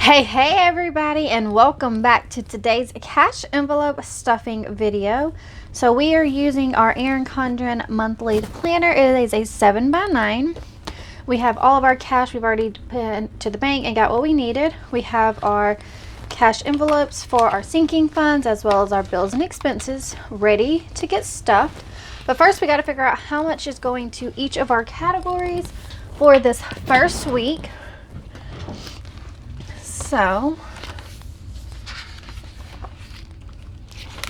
Hey everybody, and welcome back to today's cash envelope stuffing video. So we are using our Erin Condren monthly planner. It is a 7x9. We have all of our cash we've already put into the bank and got what we needed. We have our cash envelopes for our sinking funds as well as our bills and expenses ready to get stuffed. But first we got to figure out how much is going to each of our categories for this first week. So,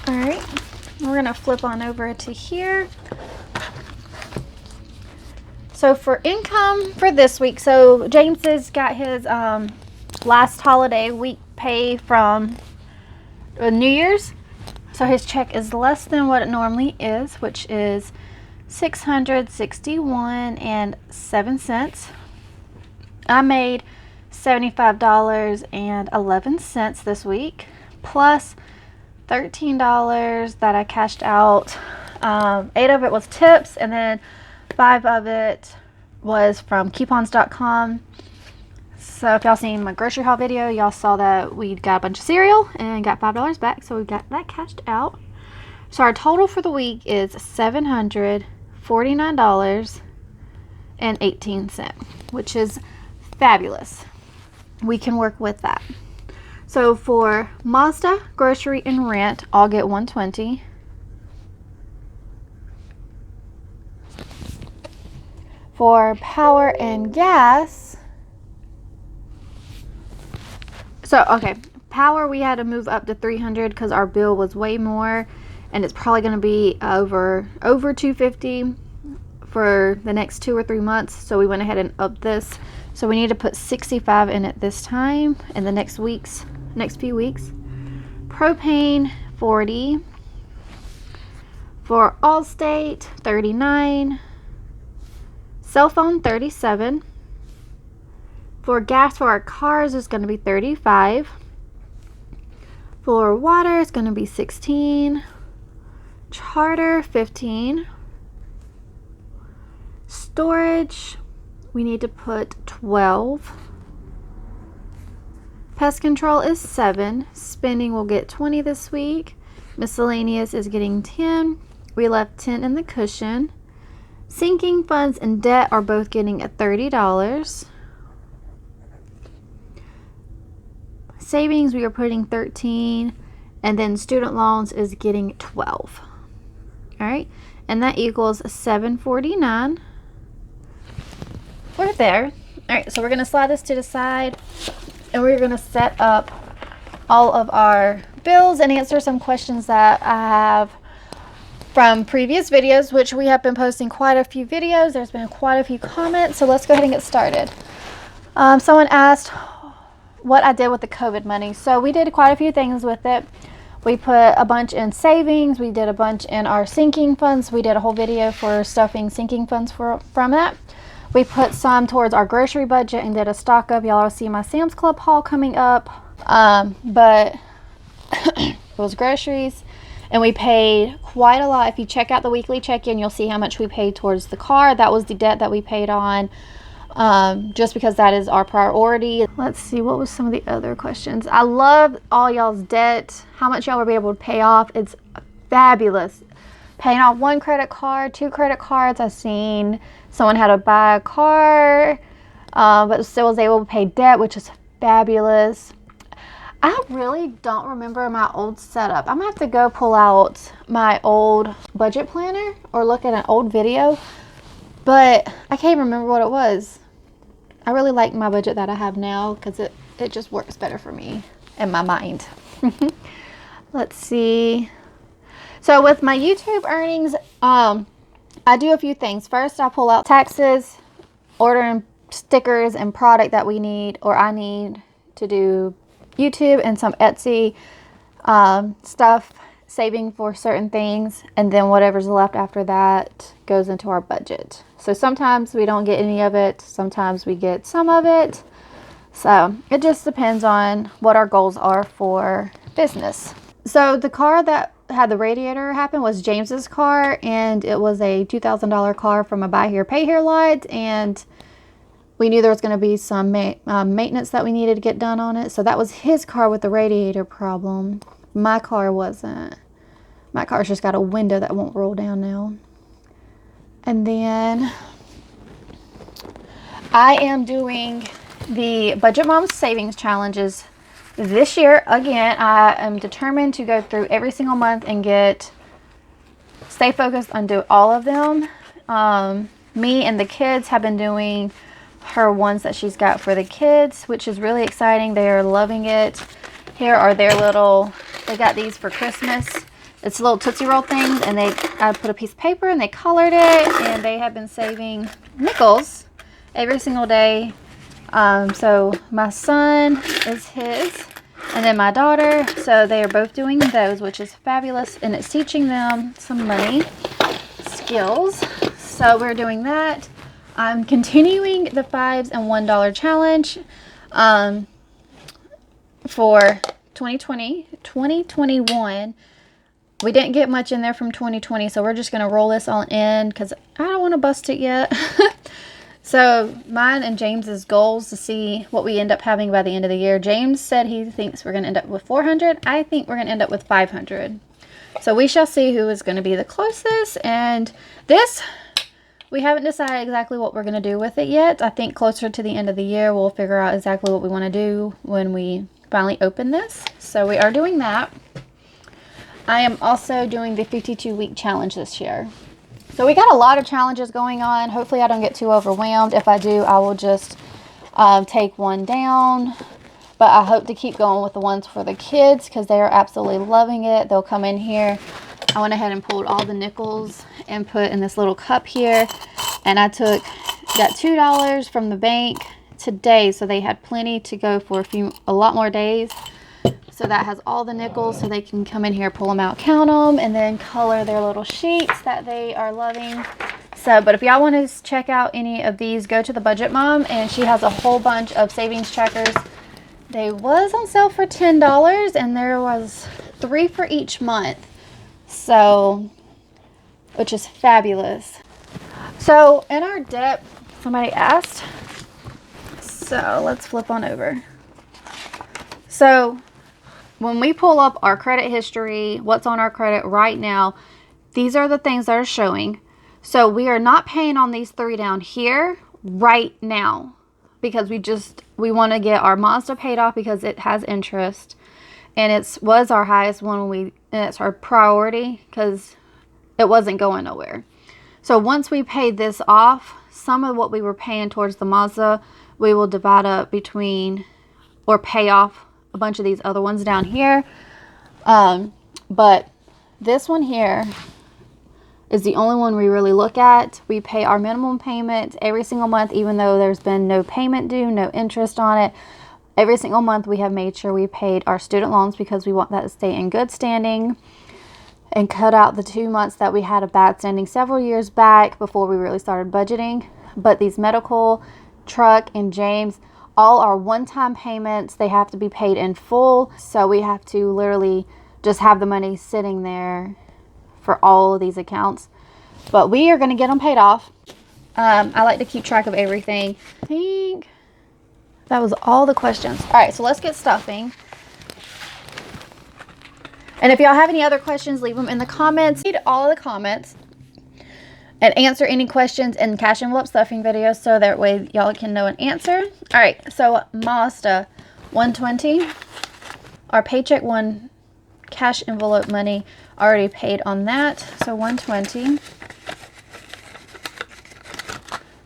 all right, we're gonna flip on over to here. So for income for this week, so James has got his last holiday week pay from New Year's. So his check is less than what it normally is, which is $661.07. I made $75.11 this week, plus $13 that I cashed out. 8 of it was tips, and then 5 of it was from coupons.com. So if y'all seen my grocery haul video, y'all saw that we got a bunch of cereal and got $5 back, so we got that cashed out. So our total for the week is $749.18, which is fabulous. We can work with that. So for Mazda, grocery, and rent, I'll get $120. For power and gas, so okay, power we had to move up to $300 because our bill was way more, and it's probably going to be over $250 for the next 2 or 3 months. So we went ahead and upped this. So we need to put $65 in it this time in the next few weeks. Propane, $40. For Allstate, $39. Cell phone, $37. For gas for our cars is going to be $35. For water it's going to be $16. Charter, $15. Storage, we need to put $12. Pest control is $7. Spending will get $20 this week. Miscellaneous is getting $10. We left $10 in the cushion. Sinking funds and debt are both getting at $30. Savings we are putting $13, and then student loans is getting $12. All right, and that equals $749. We're there. All right, so we're going to slide this to the side, and we're going to set up all of our bills and answer some questions that I have from previous videos, which we have been posting quite a few videos. There's been quite a few comments, so let's go ahead and get started. Someone asked what I did with the COVID money. So we did quite a few things with it. We put a bunch in savings. We did a bunch in our sinking funds. We did a whole video for stuffing sinking funds from that. We put some towards our grocery budget and did a stock up. Y'all will see my Sam's Club haul coming up. But it was groceries, and we paid quite a lot. If you check out the weekly check-in, you'll see how much we paid towards the car. That was the debt that we paid on, just because that is our priority. Let's see, what was some of the other questions? I love all y'all's debt, how much y'all will be able to pay off. It's fabulous. Paying off 1 credit card, 2 credit cards. I've seen someone had to buy a car, but still was able to pay debt, which is fabulous. I really don't remember my old setup. I'm gonna have to go pull out my old budget planner or look at an old video, but I can't remember what it was. I really like my budget that I have now because it just works better for me and my mind. Let's see. So with my YouTube earnings, I do a few things. First, I pull out taxes, ordering stickers and product that we need or I need to do YouTube, and some Etsy stuff, saving for certain things, and then whatever's left after that goes into our budget. So sometimes we don't get any of it, sometimes we get some of it. So it just depends on what our goals are for business. So the car that had the radiator happen was James's car, and it was a $2,000 car from a buy here pay here lot, and we knew there was going to be some maintenance that we needed to get done on it. So that was his car with the radiator problem. My car wasn't. My car's just got a window that won't roll down now. And then I am doing the Budget Moms Savings Challenges this year. Again, I am determined to go through every single month and stay focused on do all of them. Me and the kids have been doing her ones that she's got for the kids, which is really exciting. They are loving it. Here are their they got these for Christmas. It's little Tootsie Roll things, and I put a piece of paper and they colored it, and they have been saving nickels every single day. So my son is his, and then my daughter. So they are both doing those, which is fabulous, and it's teaching them some money skills. So we're doing that. I'm continuing the $5 and $1 challenge for 2021. We didn't get much in there from 2020, so we're just going to roll this all in because I don't want to bust it yet. So mine and James's goals to see what we end up having by the end of the year. James said he thinks we're going to end up with 400. I think we're going to end up with 500. So we shall see who is going to be the closest. And this, we haven't decided exactly what we're going to do with it yet. I think closer to the end of the year, we'll figure out exactly what we want to do when we finally open this. So we are doing that. I am also doing the 52-week challenge this year. So we got a lot of challenges going on. Hopefully I don't get too overwhelmed. If I do, I will just take one down. But I hope to keep going with the ones for the kids because they are absolutely loving it. They'll come in here. I went ahead and pulled all the nickels and put in this little cup here. And I got $2 from the bank today. So they had plenty to go for a lot more days. So that has all the nickels, so they can come in here, pull them out, count them, and then color their little sheets that they are loving. So, but if y'all want to check out any of these, go to the Budget Mom, and she has a whole bunch of savings trackers. They was on sale for $10, and there was 3 for each month. So, which is fabulous. So, in our debt, somebody asked. So, let's flip on over. So, when we pull up our credit history, what's on our credit right now, these are the things that are showing. So we are not paying on these 3 down here right now because we want to get our Mazda paid off because it has interest, and it was our highest one and it's our priority because it wasn't going nowhere. So once we paid this off, some of what we were paying towards the Mazda, we will divide up between or pay off a bunch of these other ones down here. But this one here is the only one we really look at. We pay our minimum payment every single month, even though there's been no payment due, no interest on it. Every single month we have made sure we paid our student loans because we want that to stay in good standing and cut out the 2 months that we had a bad standing several years back before we really started budgeting. But these medical, truck, and James, all our one-time payments, they have to be paid in full. So we have to literally just have the money sitting there for all of these accounts. But we are going to get them paid off. I like to keep track of everything. I think that was all the questions. All right, so let's get stuffing. And if y'all have any other questions, leave them in the comments. Read all of the comments and answer any questions in cash envelope stuffing videos so that way y'all can know an answer. All right, so Mazda 120. Our paycheck one cash envelope money already paid on that, so 120.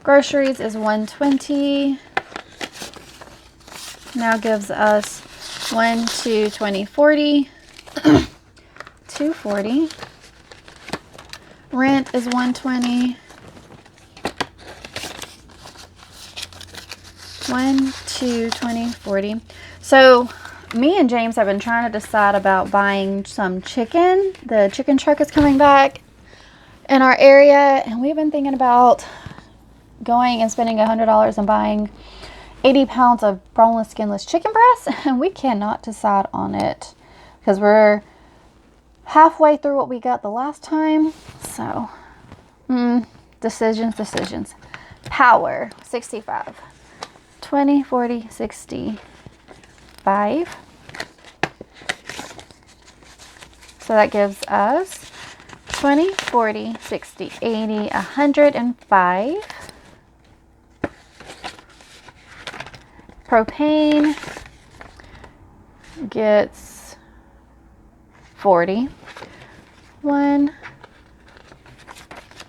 Groceries is 120. Now gives us 1, 2, 20, 40. 240. Rent is 120. 1, 2, 20, 40. So me and James have been trying to decide about buying some chicken. The chicken truck is coming back in our area, and we've been thinking about going and spending $100 and buying 80 pounds of boneless, skinless chicken breast, and we cannot decide on it because we're halfway through what we got the last time. So decisions. Power 65. 20, 40, 60, 5. So that gives us 20, 40, 60, 80, 105. Propane gets 40. 1,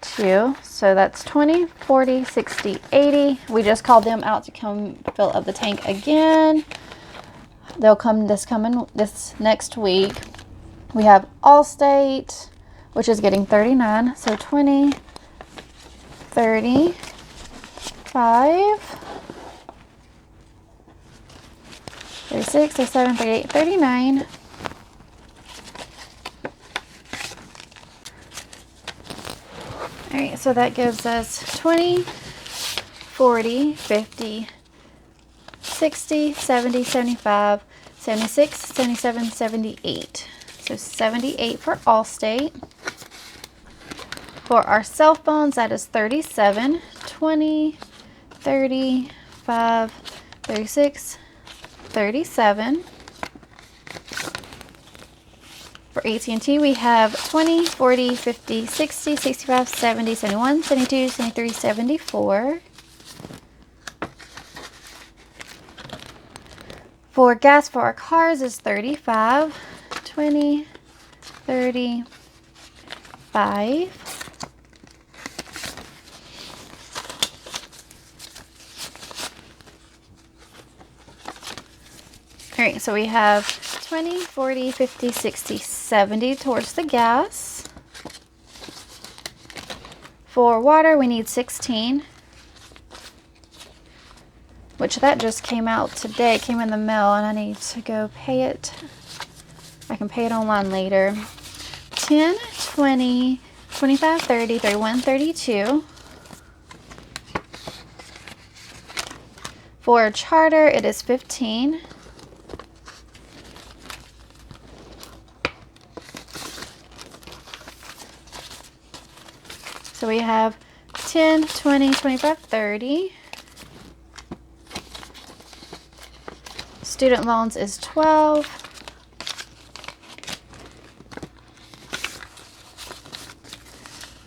2. So that's 20, 40, 60, 80. We just called them out to come fill up the tank again. They'll come this next week. We have Allstate, which is getting 39. So 20, 35, 36, 37, 38, 39. All right, so that gives us 20, 40, 50, 60, 70, 75, 76, 77, 78. So 78 for Allstate. For our cell phones, that is 37, 20, 35, 36, 37. For AT&T, we have 20, 40, 50, 60, 65, 70, 71, 72, 73, 74. For gas for our cars is 35, 20, 30, 5. All right, so we have 20, 40, 50, 60, 70 towards the gas. For water, we need 16, which that just came out today, came in the mail, and I need to go pay it. I can pay it online later. 10, 20, 25, 30, 31, 32. For charter, it is 15. So we have 10, 20, 25, 30. Student loans is 12.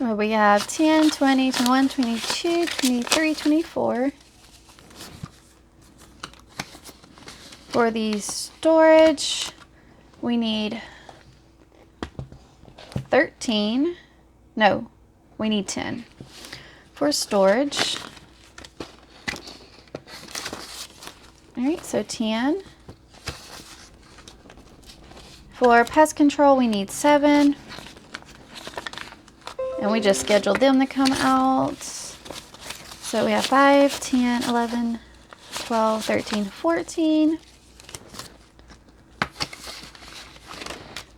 We have 10, 20, 21, 22, 23, 24. For the storage, we need 13. No, we need 10 for storage. All right, so 10. For pest control, we need 7. And we just scheduled them to come out. So we have 5, 10, 11, 12, 13, 14.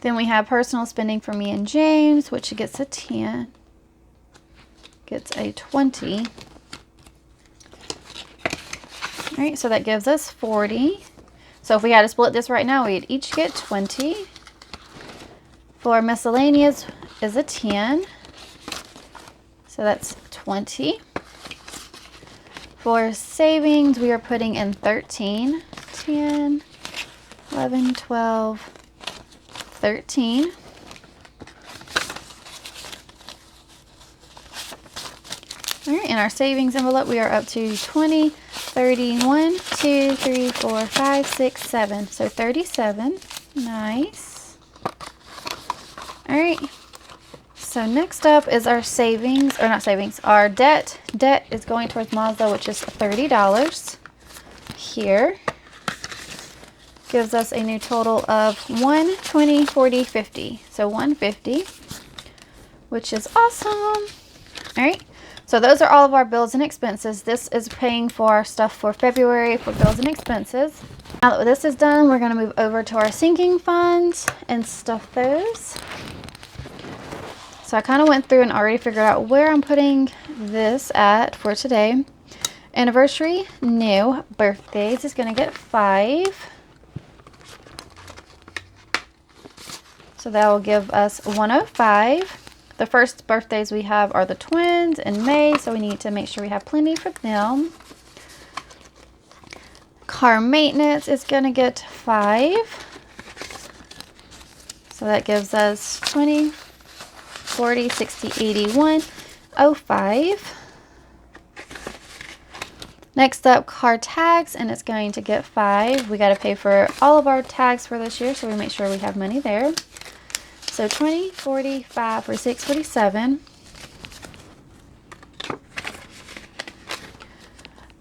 Then we have personal spending for me and James, which gets a 10. Gets a 20. All right, so that gives us 40. So if we had to split this right now, we'd each get 20. For miscellaneous is a 10. So that's 20. For savings, we are putting in 13. 10, 11, 12, 13. All right, in our savings envelope, we are up to 20, 30, 1, 2, 3, 4, 5, 6, 7. So 37. Nice. All right. So next up is our savings, or not savings, our debt. Debt is going towards Mazda, which is $30 here. Gives us a new total of 120, 40, 50. So 150, which is awesome. All right. So those are all of our bills and expenses. This is paying for our stuff for February for bills and expenses. Now that this is done, we're going to move over to our sinking funds and stuff those. So I kind of went through and already figured out where I'm putting this at for today. Anniversary, new. Birthdays is going to get 5. So that will give us 105. The first birthdays we have are the twins in May, so we need to make sure we have plenty for them. Car maintenance is going to get 5. So that gives us 20, 40, 60, 81, 05. Next up, car tags, and it's going to get 5. We got to pay for all of our tags for this year, so we make sure we have money there. So 20, 40, 5, 46, 47.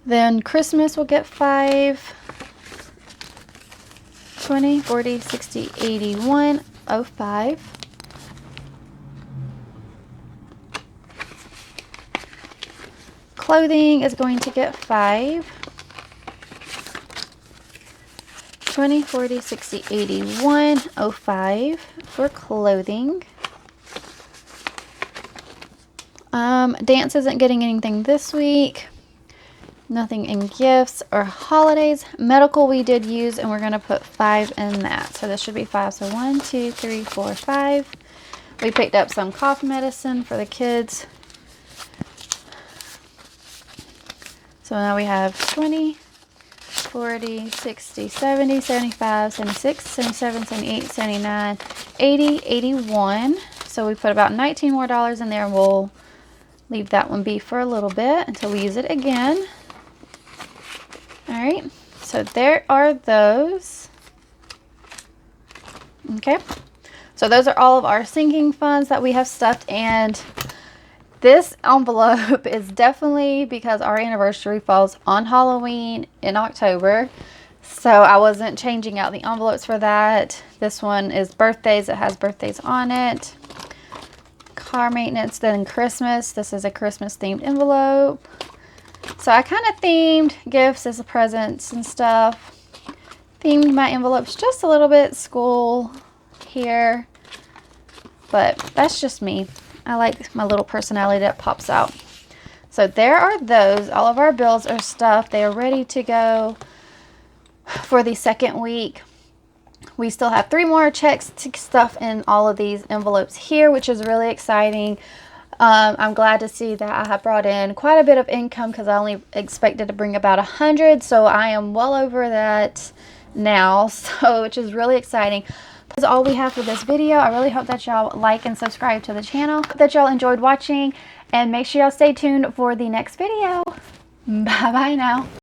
Then Christmas will get 5. 20, 40, 60, 81, 05. Clothing is going to get 5. 20, 40, 60, 81, 05 for clothing. Dance isn't getting anything this week. Nothing in gifts or holidays. Medical we did use, and we're going to put 5 in that. So this should be 5. So 1, 2, 3, 4, 5. We picked up some cough medicine for the kids. So now we have 20, 40, 60, 70, 75, 76, 77, 78, 79, 80, 81. So we put about $19 more in there, and we'll leave that one be for a little bit until we use it again. All right, so there are those. Okay, so those are all of our sinking funds that we have stuffed, and this envelope is definitely because our anniversary falls on Halloween in October. So I wasn't changing out the envelopes for that. This one is birthdays. It has birthdays on it. Car maintenance, then Christmas. This is a Christmas themed envelope. So I kind of themed gifts as presents and stuff. Themed my envelopes just a little bit school here. But that's just me. I like my little personality that pops out. So there are those. All of our bills are stuffed. They are ready to go for the second week. We still have 3 more checks to stuff in all of these envelopes here, which is really exciting. I'm glad to see that I have brought in quite a bit of income because I only expected to bring about 100. So I am well over that now, so which is really exciting. That's all we have for this video. I really hope that y'all like and subscribe to the channel. Hope that y'all enjoyed watching, and make sure y'all stay tuned for the next video. Bye bye now.